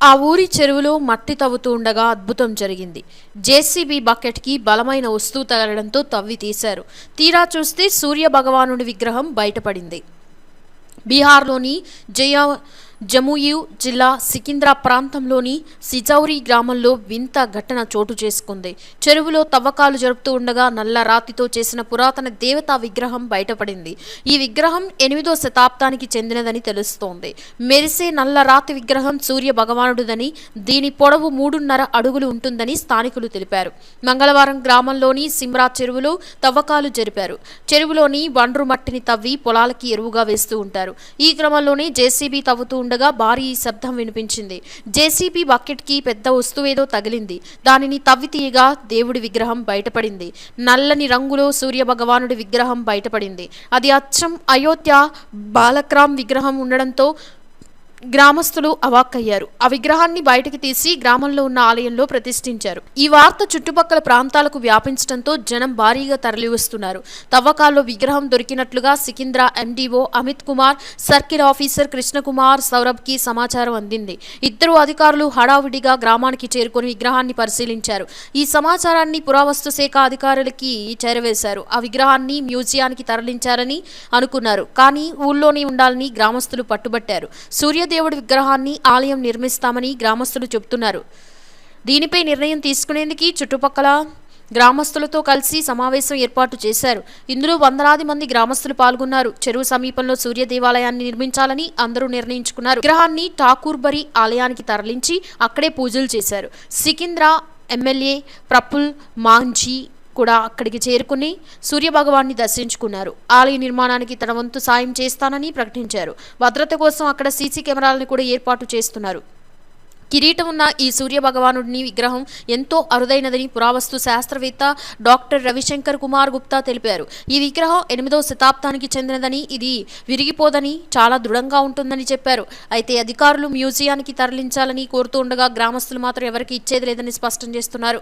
ఆ ఊరి చెరువులో మట్టి తవ్వుతూ ఉండగా అద్భుతం జరిగింది. జేసీబీ బకెట్కి బలమైన వస్తువు తగలడంతో తవ్వి తీశారు. తీరా చూస్తే సూర్య భగవానుడి విగ్రహం బయటపడింది. బీహార్లోని జముయి జిల్లా సికింద్రా ప్రాంతంలోని సిజౌరి గ్రామంలో వింత ఘటన చోటు చేసుకుంది. చెరువులో తవ్వకాలు జరుపుతూ ఉండగా నల్ల రాతితో చేసిన పురాతన దేవతా విగ్రహం బయటపడింది. ఈ విగ్రహం 8వ శతాబ్దానికి చెందినదని తెలుస్తోంది. మెరిసే నల్ల రాతి విగ్రహం సూర్య భగవానుడిదని, దీని పొడవు 3.5 అడుగులు ఉంటుందని స్థానికులు తెలిపారు. మంగళవారం గ్రామంలోని సిమ్రా చెరువులో తవ్వకాలు జరిపారు. చెరువులోని వండ్రు మట్టిని తవ్వి పొలాలకి ఎరువుగా వేస్తూ ఉంటారు. ఈ క్రమంలోనే జేసీబీ తవ్వుతూ ఉండగా భారీ శబ్దం వినిపించింది. జేసీబీ బకెట్ కి పెద్ద వస్తువేదో తగిలింది. దానిని తవ్వి తీయగా దేవుడి విగ్రహం బయటపడింది. నల్లని రంగులో సూర్య భగవానుడి విగ్రహం బయటపడింది. అది అచ్చం అయోధ్య బాలక్రామ్ విగ్రహం ఉండడంతో గ్రామస్తులు అవాక్కయ్యారు. ఆ విగ్రహాన్ని బయటకు తీసి గ్రామంలో ఉన్న ఆలయంలో ప్రతిష్ఠించారు. ఈ వార్త చుట్టుపక్కల ప్రాంతాలకు వ్యాపించడంతో జనం భారీగా తరలివస్తున్నారు. తవ్వకాల్లో విగ్రహం దొరికినట్లుగా Sikandra MDO Amit Kumar, circle officer Krishnakumar సౌరభ్కి సమాచారం అందింది. ఇద్దరు అధికారులు హడావుడిగా గ్రామానికి చేరుకొని విగ్రహాన్ని పరిశీలించారు. ఈ సమాచారాన్ని పురావస్తు శాఖ అధికారులకి చేరవేశారు. ఆ విగ్రహాన్ని మ్యూజియానికి తరలించాలని అనుకున్నారు. కానీ ఊళ్ళోనే ఉండాలని గ్రామస్తులు పట్టుబట్టారు. సూర్యదేవుడి విగ్రహాన్ని ఆలయం నిర్మిస్తామని గ్రామస్తులు చెబుతున్నారు. దీనిపై నిర్ణయం తీసుకునేందుకు చుట్టుపక్కల గ్రామస్తులతో కలిసి సమావేశం ఏర్పాటు చేశారు. ఇందులో వందలాది మంది గ్రామస్తులు పాల్గొన్నారు. చెరువు సమీపంలో సూర్య దేవాలయాన్ని నిర్మించాలని అందరూ నిర్ణయించుకున్నారు. విగ్రహాన్ని ఠాకూర్బరి ఆలయానికి తరలించి అక్కడే పూజలు చేశారు. సికింద్రా ఎమ్మెల్యే ప్రఫుల్ మాంఝీ కూడా అక్కడికి చేరుకుని సూర్యభగవాన్ని దర్శించుకున్నారు. ఆలయ నిర్మాణానికి తన వంతు సాయం చేస్తానని ప్రకటించారు. భద్రత కోసం అక్కడ సీసీ కెమెరాలను కూడా ఏర్పాటు చేస్తున్నారు. కిరీటం ఉన్న ఈ సూర్య భగవానుడిని విగ్రహం ఎంతో అరుదైనదని పురావస్తు శాస్త్రవేత్త డాక్టర్ రవిశంకర్ కుమార్ గుప్తా తెలిపారు. ఈ విగ్రహం 8వ శతాబ్దానికి చెందినదని, ఇది విరిగిపోదని, చాలా దృఢంగా ఉంటుందని చెప్పారు. అయితే అధికారులు మ్యూజియానికి తరలించాలని కోరుతూ ఉండగా గ్రామస్తులు మాత్రం ఎవరికి ఇచ్చేది లేదని స్పష్టం చేస్తున్నారు.